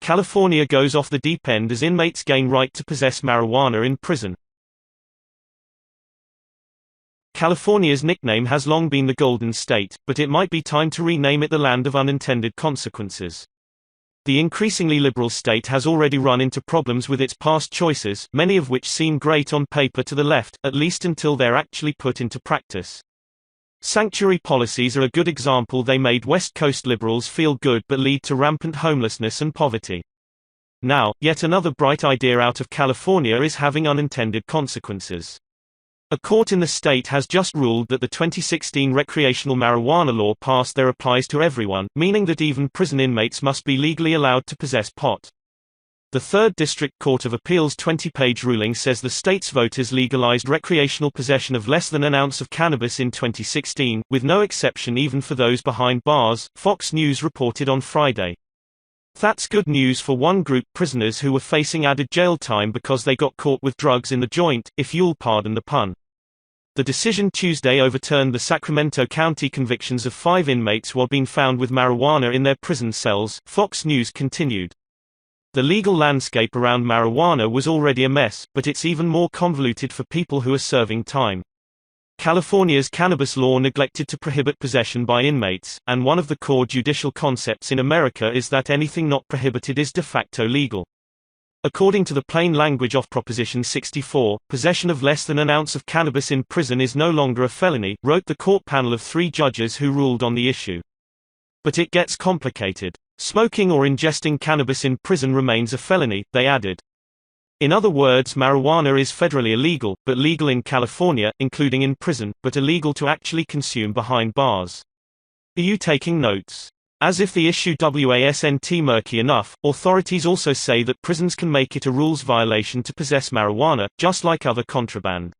California goes off the deep end as inmates gain right to possess marijuana in prison. California's nickname has long been the Golden State, but it might be time to rename it the Land of Unintended Consequences. The increasingly liberal state has already run into problems with its past choices, many of which seem great on paper to the left, at least until they're actually put into practice. Sanctuary policies are a good example. They made West Coast liberals feel good but lead to rampant homelessness and poverty. Now, yet another bright idea out of California is having unintended consequences. A court in the state has just ruled that the 2016 recreational marijuana law passed there applies to everyone, meaning that even prison inmates must be legally allowed to possess pot. The 3rd District Court of Appeal's 20-page ruling says the state's voters legalized recreational possession of less than an ounce of cannabis in 2016, with no exception even for those behind bars, Fox News reported on Friday. That's good news for one group, prisoners who were facing added jail time because they got caught with drugs in the joint, if you'll pardon the pun. The decision Tuesday overturned the Sacramento County convictions of 5 inmates while being found with marijuana in their prison cells, Fox News continued. The legal landscape around marijuana was already a mess, but it's even more convoluted for people who are serving time. California's cannabis law neglected to prohibit possession by inmates, and one of the core judicial concepts in America is that anything not prohibited is de facto legal. According to the plain language of Proposition 64, possession of less than an ounce of cannabis in prison is no longer a felony, wrote the court panel of 3 judges who ruled on the issue. But it gets complicated. Smoking or ingesting cannabis in prison remains a felony, they added. In other words, marijuana is federally illegal, but legal in California, including in prison, but illegal to actually consume behind bars. Are you taking notes? As if the issue wasn't murky enough, authorities also say that prisons can make it a rules violation to possess marijuana, just like other contraband.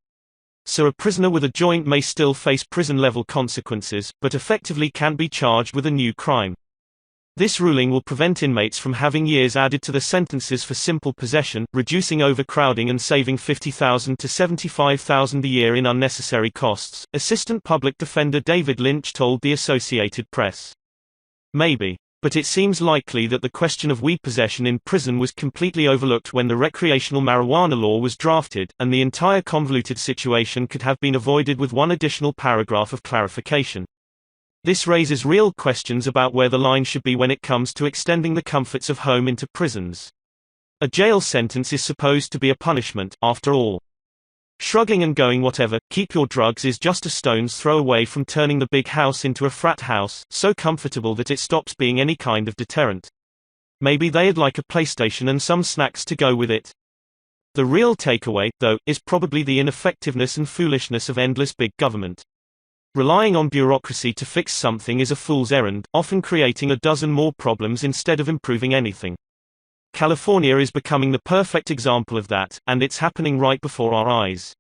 So a prisoner with a joint may still face prison-level consequences, but effectively can't be charged with a new crime. This ruling will prevent inmates from having years added to their sentences for simple possession, reducing overcrowding and saving $50,000 to $75,000 a year in unnecessary costs, Assistant Public Defender David Lynch told the Associated Press. Maybe. But it seems likely that the question of weed possession in prison was completely overlooked when the recreational marijuana law was drafted, and the entire convoluted situation could have been avoided with one additional paragraph of clarification. This raises real questions about where the line should be when it comes to extending the comforts of home into prisons. A jail sentence is supposed to be a punishment, after all. Shrugging and going whatever, keep your drugs is just a stone's throw away from turning the big house into a frat house, so comfortable that it stops being any kind of deterrent. Maybe they'd like a PlayStation and some snacks to go with it. The real takeaway, though, is probably the ineffectiveness and foolishness of endless big government. Relying on bureaucracy to fix something is a fool's errand, often creating a dozen more problems instead of improving anything. California is becoming the perfect example of that, and it's happening right before our eyes.